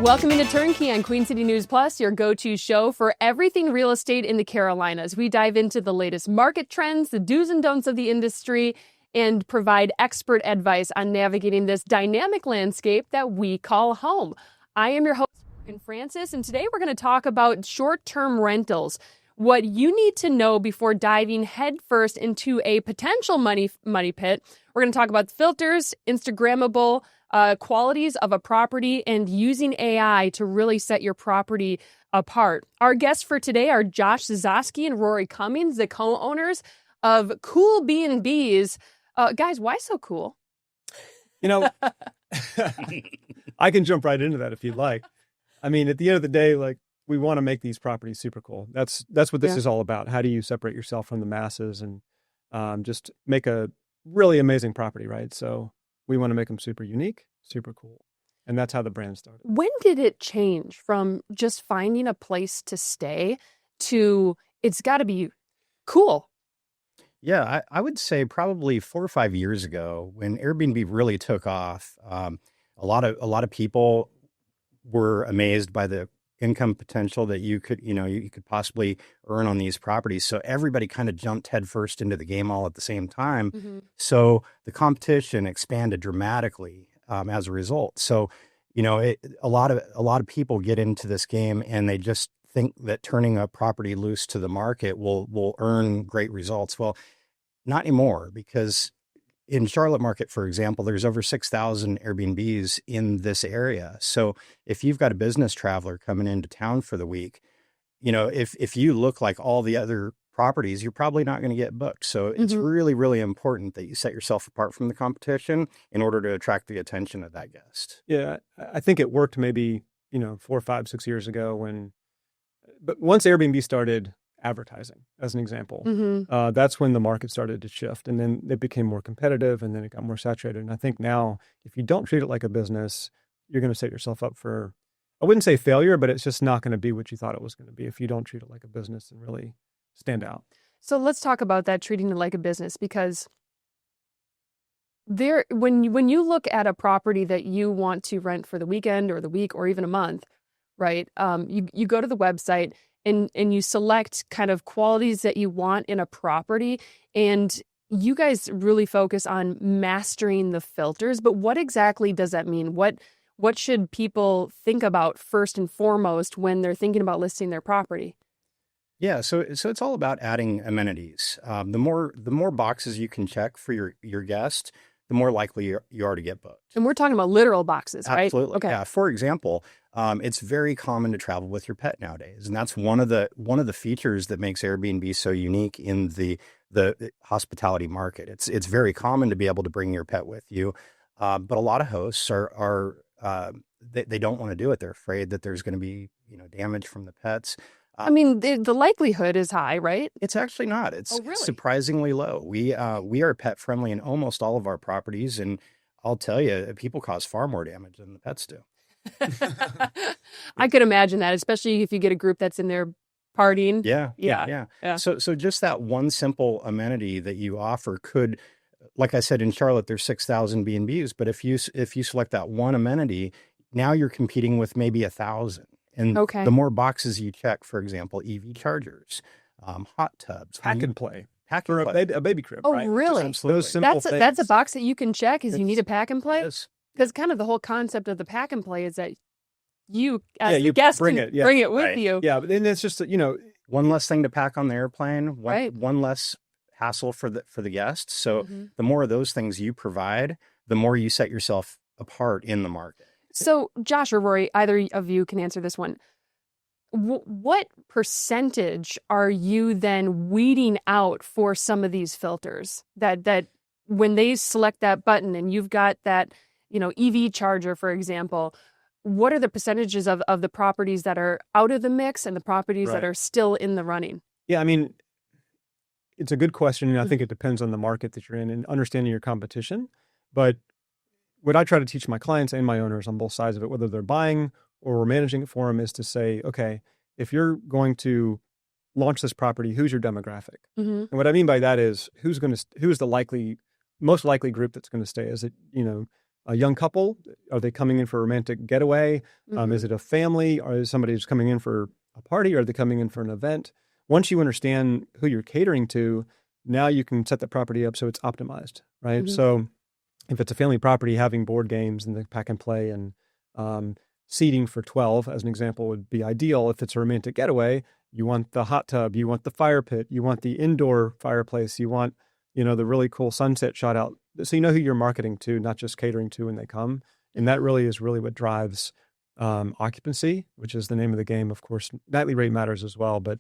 Welcome into Turnkey on Queen City News Plus, your go-to show for everything real estate in the Carolinas. We dive into the latest market trends, the do's and don'ts of the industry, and provide expert advice on navigating this dynamic landscape that we call home. I am your host, Morgan Francis, and today we're going to talk about short-term rentals, what you need to know before diving headfirst into a potential money pit. We're going to talk about filters, Instagrammable qualities of a property, and using AI to really set your property apart. Our guests for today are Josh Zazoski and Rory Cummings, the co-owners of Cool B&Bs. Guys, why so cool? You know, I can jump right into that if you'd like. I mean, at the end of the day, like, we want to make these properties super cool. That's what this is all about. How do you separate yourself from the masses and just make a really amazing property, right? So we want to make them super unique, super cool. And that's how the brand started. When did it change from just finding a place to stay to it's got to be cool? Yeah, I would say probably 4 or 5 years ago when Airbnb really took off, a lot of people were amazed by the income potential that you could possibly earn on these properties. So everybody kind of jumped headfirst into the game all at the same time. Mm-hmm. So the competition expanded dramatically as a result. So, a lot of people get into this game and they just think that turning a property loose to the market will earn great results. Well, not anymore, because in Charlotte market, for example, there's over 6,000 Airbnbs in this area. So if you've got a business traveler coming into town for the week, if you look like all the other properties, you're probably not going to get booked. So it's really, really important that you set yourself apart from the competition in order to attract the attention of that guest. Yeah, I think it worked maybe, 4, 5, 6 years ago but once Airbnb started advertising, as an example, that's when the market started to shift, and then it became more competitive, and then it got more saturated. And I think now, if you don't treat it like a business, you're going to set yourself up for, I wouldn't say failure, but it's just not going to be what you thought it was going to be if you don't treat it like a business and really stand out. So let's talk about that, treating it like a business, because when you look at a property that you want to rent for the weekend or the week or even a month, right? You go to the website and you select kind of qualities that you want in a property, and you guys really focus on mastering the filters. But what exactly does that mean? What should people think about first and foremost when they're thinking about listing their property? Yeah, so it's all about adding amenities. The more boxes you can check for your guest, the more likely you are to get booked. And we're talking about literal boxes, right? Absolutely. Okay. Yeah. For example, it's very common to travel with your pet nowadays, and that's one of the features that makes Airbnb so unique in the hospitality market. It's very common to be able to bring your pet with you, but a lot of hosts they don't want to do it. They're afraid that there's going to be damage from the pets. I mean, the likelihood is high, right? It's actually not. It's really? surprisingly low. We are pet friendly in almost all of our properties, and I'll tell you, people cause far more damage than the pets do. I could imagine that, especially if you get a group that's in there partying. Yeah. So just that one simple amenity that you offer could, like I said, in Charlotte, there's 6,000 B&Bs, but if you select that one amenity, now you're competing with maybe 1,000. And the more boxes you check, for example, EV chargers, hot tubs, pack and play. For a baby crib, right? Oh, really? Those simple things. That's a box that you can check is you need a pack and play? Yes. Because kind of the whole concept of the pack and play is that you, as the guest, bring can it, bring it with you. Yeah, but then it's just, one less thing to pack on the airplane, right. One less hassle for the guest. So the more of those things you provide, the more you set yourself apart in the market. So Josh or Rory, either of you can answer this one. What percentage are you then weeding out for some of these filters that when they select that button and you've got that, EV charger, for example, what are the percentages of the properties that are out of the mix and the properties that are still in the running? Yeah, I mean, it's a good question. And I think it depends on the market that you're in and understanding your competition. But what I try to teach my clients and my owners on both sides of it, whether they're buying or we're managing it for them, is to say, okay, if you're going to launch this property, who's your demographic? And what I mean by that is who's the most likely group that's going to stay? Is it, a young couple? Are they coming in for a romantic getaway? Is it a family? Or is somebody who's coming in for a party? Or are they coming in for an event? Once you understand who you're catering to, now you can set the property up so it's optimized, right? So if it's a family property, having board games and the pack and play and seating for 12, as an example, would be ideal. If it's a romantic getaway, you want the hot tub, you want the fire pit, you want the indoor fireplace, you want, the really cool sunset shot out. So you know who you're marketing to, not just catering to when they come. And that really is what drives occupancy, which is the name of the game. Of course, nightly rate matters as well, but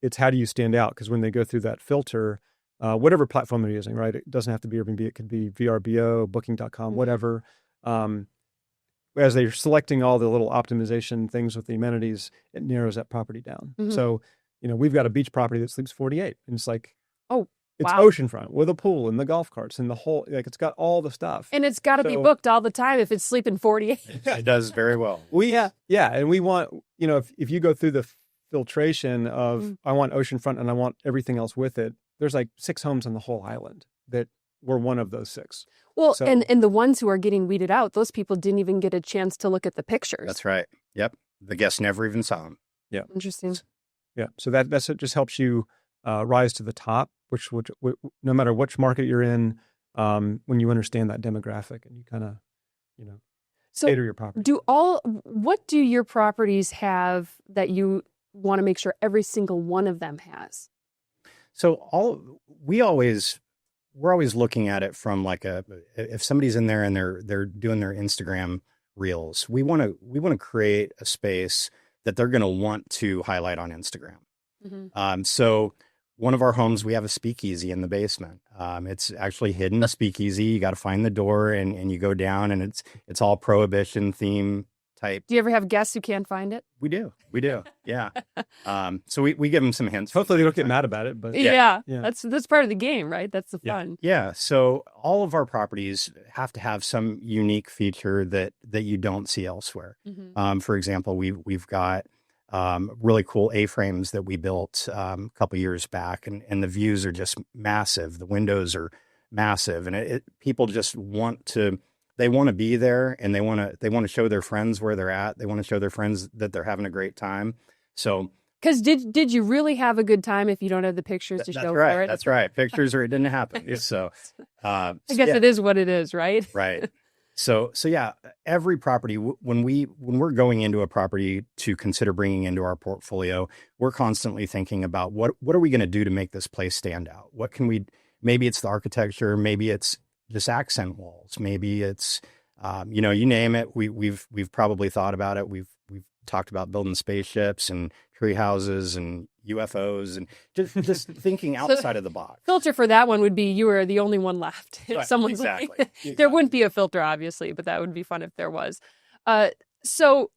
it's how do you stand out? Because when they go through that filter, whatever platform they're using, right? It doesn't have to be Airbnb. It could be VRBO, Booking.com, whatever. As they're selecting all the little optimization things with the amenities, it narrows that property down. So, we've got a beach property that sleeps 48, and it's like, it's oceanfront with a pool and the golf carts and the whole, it's got all the stuff. And it's got to be booked all the time if it's sleeping 48. It does very well. And we want, if you go through the filtration of, I want oceanfront and I want everything else with it, there's like 6 homes on the whole island that were one of those 6. Well, so, and the ones who are getting weeded out, those people didn't even get a chance to look at the pictures. That's right. Yep. The guests never even saw them. Yeah. Interesting. Yeah. So that's it, just helps you rise to the top, which no matter which market you're in, when you understand that demographic and you kind of, cater your property. What do your properties have that you want to make sure every single one of them has? So we're always looking at it from like if somebody's in there and they're doing their Instagram reels, we want to create a space that they're going to want to highlight on Instagram. So one of our homes, we have a speakeasy in the basement. It's actually hidden, a speakeasy. You got to find the door and you go down, and it's all prohibition theme type. Do you ever have guests who can't find it? We do. Yeah. So we give them some hints. Hopefully they don't get mad about it, but yeah. That's part of the game, right? That's the fun. Yeah. So all of our properties have to have some unique feature that you don't see elsewhere. For example, we've got really cool A-frames that we built a couple years back, and the views are just massive. The windows are massive, and people just want to be there, and they want to show their friends where they're at. They want to show their friends that they're having a great time. So, because did you really have a good time if you don't have the pictures to show for it? That's right. Pictures or it didn't happen. So, I guess it is what it is, right? Right. So yeah, every property, when we're going into a property to consider bringing into our portfolio, we're constantly thinking about what are we going to do to make this place stand out? What can we? Maybe it's the architecture, maybe it's just accent walls, maybe it's you name it. We've probably thought about it. We've talked about building spaceships and tree houses and UFOs and just thinking outside of the box. Filter for that one would be you were the only one left. If right, someone's exactly. There wouldn't be a filter, obviously, but that would be fun if there was. So,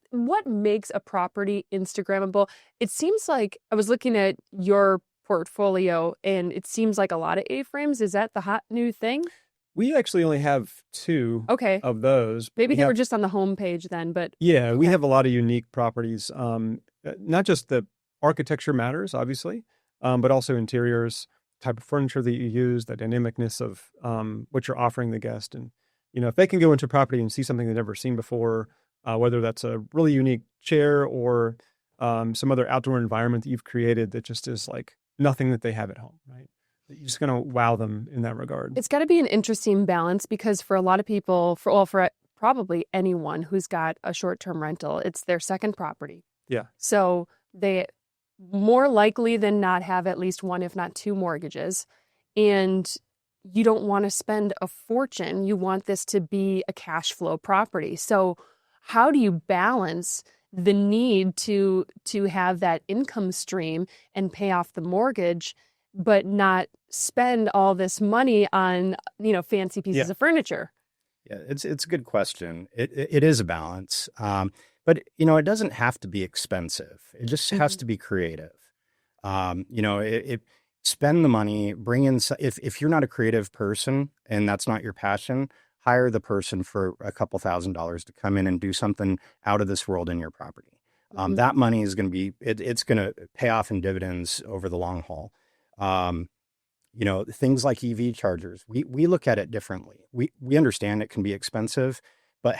what makes a property Instagrammable? It seems like I was looking at your portfolio and it seems like a lot of A-frames. Is that the hot new thing? We actually only have 2 of those. Maybe they were just on the homepage then, but... Yeah, we have a lot of unique properties. Not just the architecture matters, obviously, but also interiors, type of furniture that you use, the dynamicness of what you're offering the guest. And, if they can go into a property and see something they've never seen before, whether that's a really unique chair or some other outdoor environment that you've created that just is like nothing that they have at home, right? You're just going to wow them in that regard. It's got to be an interesting balance because for a lot of people, for probably anyone who's got a short-term rental, it's their second property. Yeah. So they more likely than not have at least one, if not 2 mortgages. And you don't want to spend a fortune. You want this to be a cash flow property. So how do you balance the need to have that income stream and pay off the mortgage, but not spend all this money on, fancy pieces of furniture? Yeah, it's a good question. It is a balance. But, it doesn't have to be expensive. It just has to be creative. Spend the money, bring in, if you're not a creative person and that's not your passion, hire the person for a couple $1,000s to come in and do something out of this world in your property. That money is going to be, it's going to pay off in dividends over the long haul. things like EV chargers, we look at it differently. We understand it can be expensive, but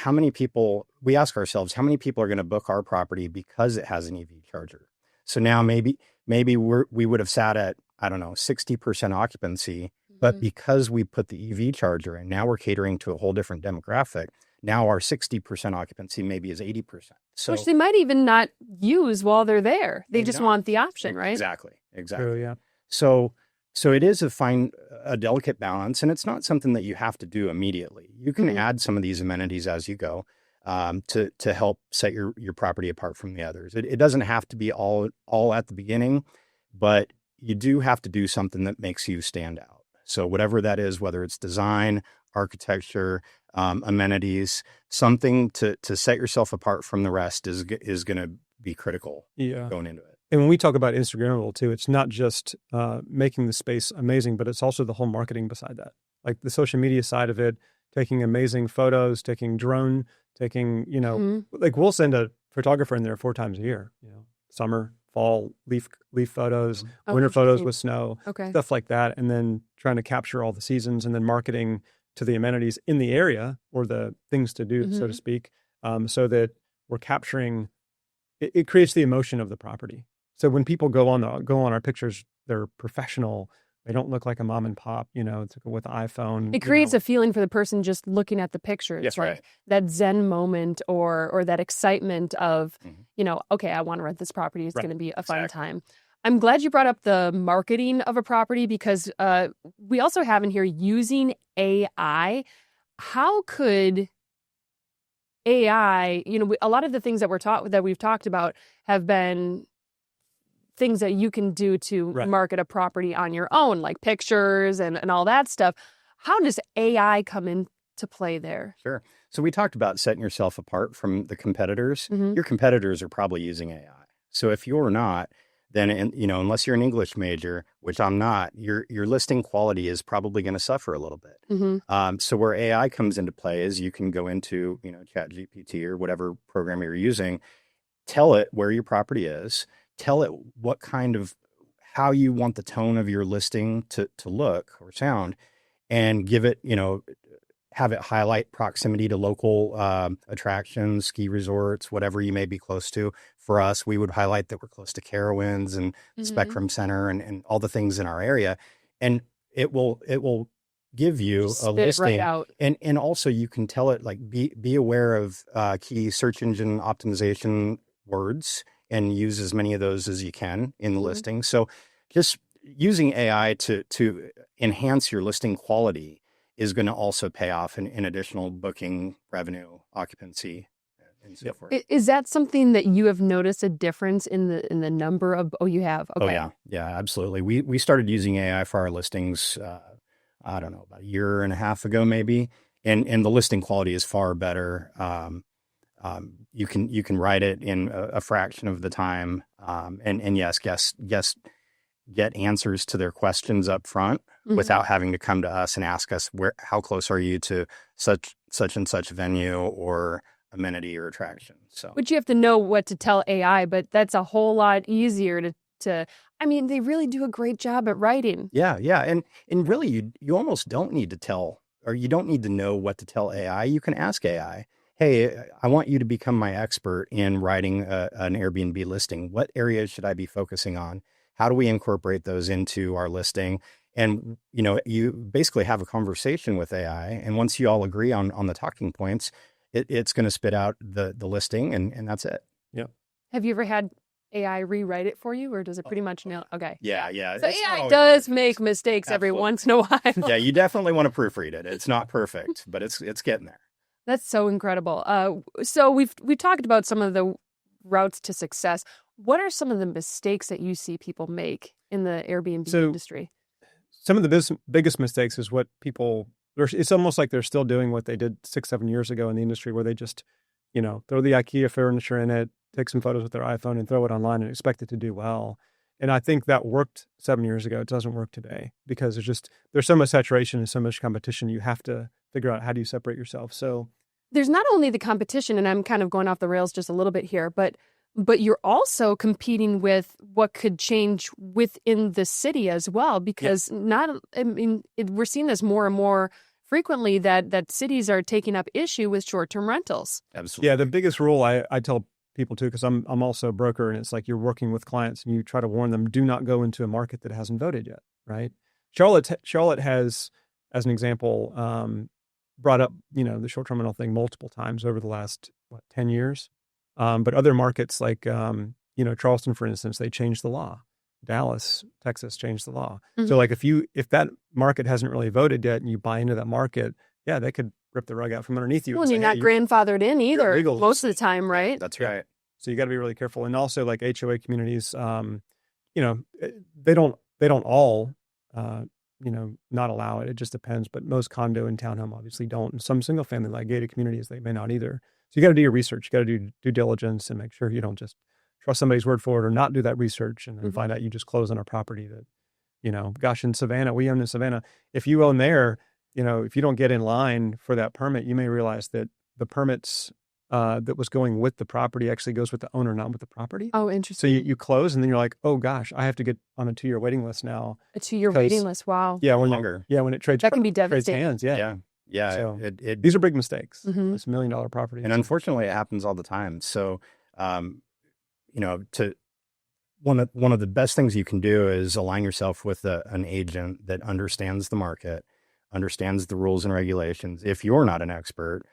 we ask ourselves, how many people are going to book our property because it has an EV charger? So now maybe we would have sat at, I don't know, 60% occupancy, but because we put the EV charger in, now we're catering to a whole different demographic. Now our 60% occupancy maybe is 80%. So, which they might even not use while they're there. They just want the option, right? Exactly. True, yeah. So it is a delicate balance, and it's not something that you have to do immediately. You can add some of these amenities as you go to help set your property apart from the others. It doesn't have to be all at the beginning, but you do have to do something that makes you stand out. So whatever that is, whether it's design, architecture, amenities, something to set yourself apart from the rest is going to be critical going into it. And when we talk about Instagrammable too, it's not just making the space amazing, but it's also the whole marketing beside that. Like the social media side of it, taking amazing photos, taking drone, like we'll send a photographer in there 4 times a year, summer, fall, leaf photos, winter photos with snow, stuff like that. And then trying to capture all the seasons and then marketing to the amenities in the area or the things to do, so to speak, so that we're capturing, it creates the emotion of the property. So when people go on our pictures, they're professional. They don't look like a mom and pop, it's with an iPhone. It creates a feeling for the person just looking at the pictures. Yes, right. That Zen moment or that excitement of, okay, I want to rent this property. It's going to be a fun time. I'm glad you brought up the marketing of a property because we also have in here using AI. How could AI, a lot of the things that we've talked about have been things that you can do to market a property on your own, like pictures and all that stuff. How does AI come into play there? Sure. So we talked about setting yourself apart from the competitors. Your competitors are probably using AI. So if you're not, then, unless you're an English major, which I'm not, your listing quality is probably going to suffer a little bit. So where AI comes into play is you can go into, ChatGPT or whatever program you're using, tell it where your property is, tell it how you want the tone of your listing to look or sound, and give it, have it highlight proximity to local attractions, ski resorts, whatever you may be close to. For us, we would highlight that we're close to Carowinds and Spectrum Center and all the things in our area. And it will give you a listing. Right out. And also you can tell it, like, be aware of key search engine optimization words and use as many of those as you can in the listing. So just using AI to enhance your listing quality is going to also pay off in additional booking revenue, occupancy, and so forth. Is that something that you have noticed a difference in the number of? Oh, you have. Okay. Oh yeah, absolutely. We started using AI for our listings. I don't know, about a year and a half ago, maybe, and the listing quality is far better. You can write it in a fraction of the time, and yes, get answers to their questions up front without having to come to us and ask us how close are you to such and such venue or amenity or attraction. So, but you have to know what to tell AI, but that's a whole lot easier to. I mean, they really do a great job at writing. Yeah, and really, you almost don't need to tell, or you don't need to know what to tell AI. You can ask AI, hey, I want you to become my expert in writing an Airbnb listing. What areas should I be focusing on? How do we incorporate those into our listing? And, you basically have a conversation with AI. And once you all agree on the talking points, it's going to spit out the listing, and that's it. Yeah. Have you ever had AI rewrite it for you, or does it pretty much nail? Okay. Yeah. So AI does make mistakes every once in a while. Yeah, you definitely want to proofread it. It's not perfect, but it's getting there. That's so incredible. So we've talked about some of the routes to success. What are some of the mistakes that you see people make in the Airbnb industry? Some of the biggest mistakes is what people, it's almost like they're still doing what they did 6-7 years ago in the industry, where they just, throw the IKEA furniture in it, take some photos with their iPhone and throw it online and expect it to do well. And I think that worked 7 years ago. It doesn't work today because there's so much saturation and so much competition. You have to figure out, how do you separate yourself? So there's not only the competition, and I'm kind of going off the rails just a little bit here, but but you're also competing with what could change within the city as well, because we're seeing this more and more frequently that cities are taking up issue with short-term rentals. Absolutely. Yeah, the biggest rule I tell people too, because I'm also a broker, and it's like you're working with clients and you try to warn them, do not go into a market that hasn't voted yet, right? Charlotte has, as an example, brought up, the short-term rental thing multiple times over the last 10 years. But other markets like, Charleston, for instance, they changed the law. Dallas, Texas changed the law. Mm-hmm. So like if that market hasn't really voted yet and you buy into that market, yeah, they could rip the rug out from underneath you. Well, and you're not grandfathered in either most of the time, right? That's right. So you got to be really careful. And also like HOA communities, they don't all, not allow it. It just depends. But most condo and townhome obviously don't. And some single family like gated communities, they may not either. So you got to do your research. You got to do due diligence and make sure you don't just trust somebody's word for it or not do that research and then find out you just close on a property that, gosh, in Savannah, we own in Savannah. If you own there, if you don't get in line for that permit, you may realize that the permits that was going with the property actually goes with the owner, not with the property. Oh, interesting. So you close and then you're like, oh gosh, I have to get on a 2-year waiting list now. A 2-year waiting list. Wow. Yeah. Longer. When it trades. That can be trades devastating. hands. Yeah. Yeah. So It these are big mistakes. Mm-hmm. It's $1 million property. And unfortunately it happens all the time. So, one of the best things you can do is align yourself with an agent that understands the market, understands the rules and regulations. If you're not an expert,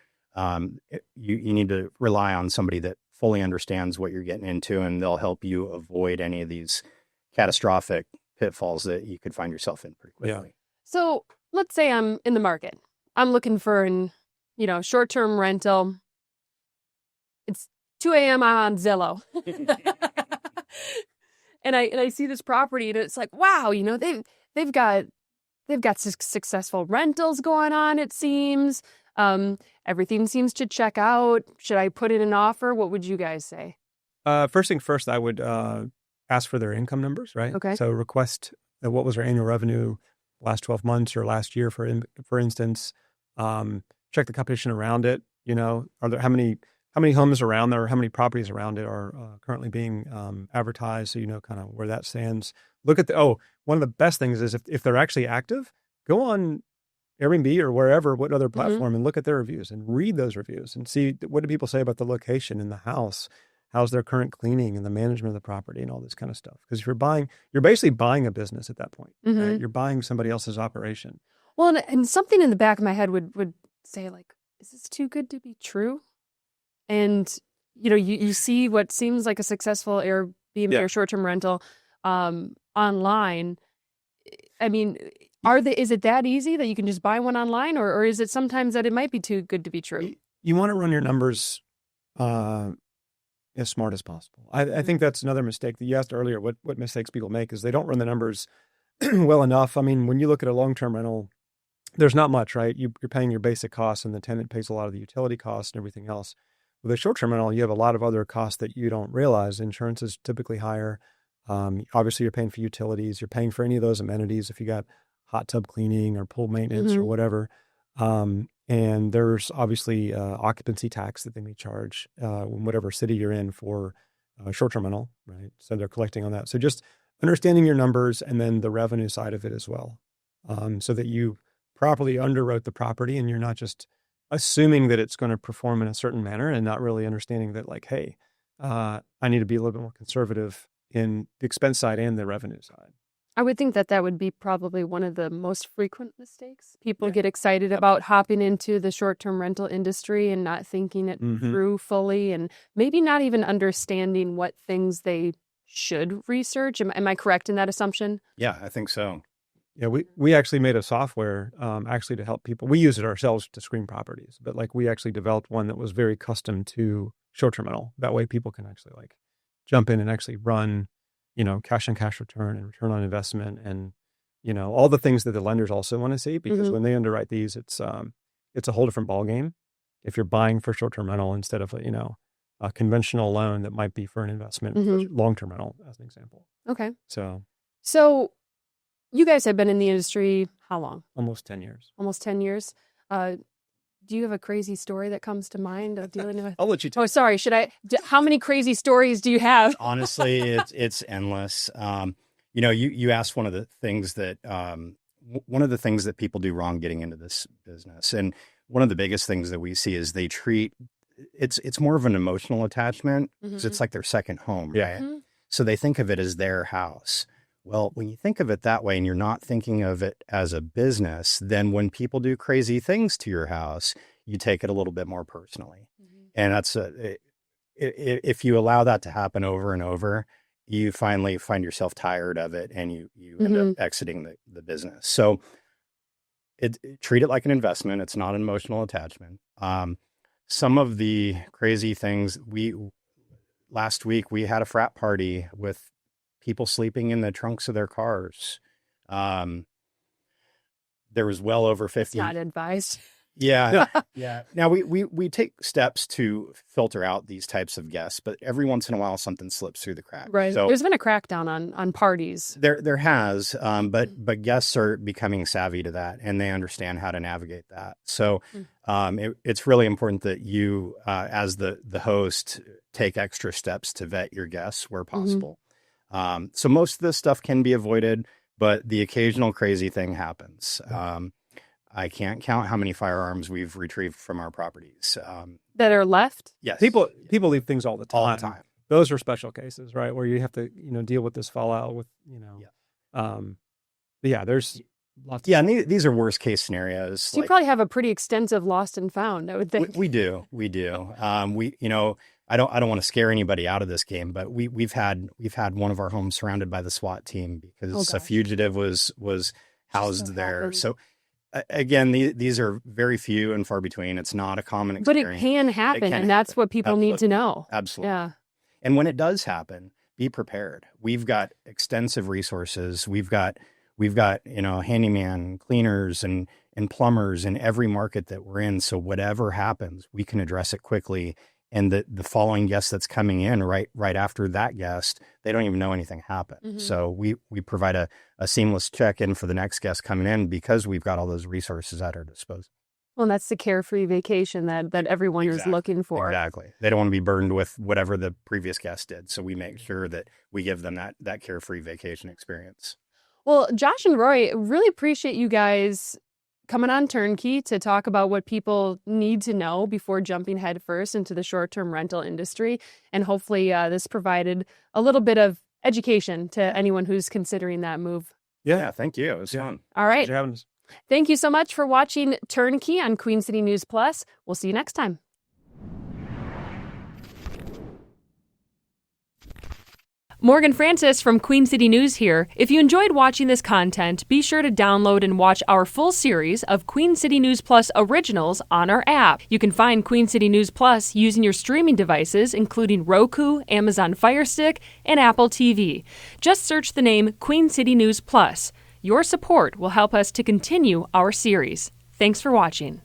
you need to rely on somebody that fully understands what you're getting into, and they'll help you avoid any of these catastrophic pitfalls that you could find yourself in pretty quickly. Yeah. So let's say I'm in the market. I'm looking for an, short-term rental. It's 2 a.m. I'm on Zillow. And I see this property and it's like, wow, they've got successful rentals going on, it seems. Everything seems to check out. Should I put in an offer? What would you guys say? First thing first, I would ask for their income numbers, right? Okay. So request what was their annual revenue last 12 months or last year, for instance. Check the competition around it. Are there how many homes around there, or how many properties around it are currently being advertised, so kind of where that stands. Look at one of the best things is if they're actually active, go on Airbnb or wherever, what other platform, and look at their reviews and read those reviews and see what do people say about the location and the house, how's their current cleaning and the management of the property and all this kind of stuff. Because if you're basically buying a business at that point. Right? You're buying somebody else's operation. Well, and something in the back of my head would say, like, is this too good to be true? And, you see what seems like a successful Airbnb or short-term rental online. I mean, is it that easy that you can just buy one online, or is it sometimes that it might be too good to be true? You want to run your numbers as smart as possible. I think that's another mistake that you asked earlier. What mistakes people make is they don't run the numbers well enough. I mean, when you look at a long-term rental, there's not much, right? You're paying your basic costs, and the tenant pays a lot of the utility costs and everything else. With a short-term rental, you have a lot of other costs that you don't realize. Insurance is typically higher. Obviously, you're paying for utilities. You're paying for any of those amenities if you got hot tub cleaning or pool maintenance or whatever. And there's obviously occupancy tax that they may charge in whatever city you're in for short-term rental, right? So they're collecting on that. So just understanding your numbers and then the revenue side of it as well, so that you properly underwrote the property and you're not just assuming that it's going to perform in a certain manner and not really understanding that, like, hey, I need to be a little bit more conservative in the expense side and the revenue side. I would think that would be probably one of the most frequent mistakes. People get excited about hopping into the short-term rental industry and not thinking it through fully, and maybe not even understanding what things they should research. Am I correct in that assumption? Yeah, I think so. Yeah, we actually made a software actually to help people. We use it ourselves to screen properties, but like we actually developed one that was very custom to short-term rental. That way people can actually like jump in and actually run, cash on cash return and return on investment and, all the things that the lenders also want to see, because when they underwrite these, it's a whole different ballgame. If you're buying for short-term rental instead of, a conventional loan that might be for an investment, for long-term rental as an example. Okay. So you guys have been in the industry how long? almost 10 years. Almost 10 years. Do you have a crazy story that comes to mind of dealing with? I'll let you tell. Oh, sorry. Should I? How many crazy stories do you have? Honestly, it's endless. You asked one of the things that people do wrong getting into this business, and one of the biggest things that we see is they treat it's more of an emotional attachment because it's like their second home, right? Mm-hmm. So they think of it as their house. Well, when you think of it that way and you're not thinking of it as a business, then when people do crazy things to your house, you take it a little bit more personally. And that's if you allow that to happen over and over, you finally find yourself tired of it and you end up exiting the business. So treat it like an investment. It's not an emotional attachment. Some of the crazy things last week we had a frat party with people sleeping in the trunks of their cars. There was well over 50. Not advised. Yeah. Yeah. Now we take steps to filter out these types of guests, but every once in a while something slips through the cracks. Right. So there's been a crackdown on parties. There has, but guests are becoming savvy to that and they understand how to navigate that. So it's really important that you, as the host, take extra steps to vet your guests where possible. So most of this stuff can be avoided, but the occasional crazy thing happens. I can't count how many firearms we've retrieved from our properties. That are left? Yes. People leave things all the time. All the time. Those are special cases, right? Where you have to, deal with this fallout with, there's lots. Yeah. And these are worst case scenarios. So you probably have a pretty extensive lost and found, I would think. We do. I don't want to scare anybody out of this game, but we've had one of our homes surrounded by the SWAT team because a fugitive was housed there. So again, these are very few and far between. It's not a common experience. But it can happen, and that's what people need to know. Absolutely. Yeah. And when it does happen, be prepared. We've got extensive resources. We've got handyman, cleaners, and plumbers in every market that we're in. So whatever happens, we can address it quickly. And the following guest that's coming in right after that guest, they don't even know anything happened. So we provide a seamless check-in for the next guest coming in because we've got all those resources at our disposal. Well, that's the carefree vacation that everyone is looking for. Exactly. They don't want to be burdened with whatever the previous guest did. So we make sure that we give them that carefree vacation experience. Well, Josh and Roy, really appreciate you guys coming on Turnkey to talk about what people need to know before jumping headfirst into the short-term rental industry. And hopefully this provided a little bit of education to anyone who's considering that move. Yeah, thank you. It was fun. All right. Thanks for having us. Thank you so much for watching Turnkey on Queen City News Plus. We'll see you next time. Morgan Francis from Queen City News here. If you enjoyed watching this content, be sure to download and watch our full series of Queen City News Plus originals on our app. You can find Queen City News Plus using your streaming devices, including Roku, Amazon Fire Stick, and Apple TV. Just search the name Queen City News Plus. Your support will help us to continue our series. Thanks for watching.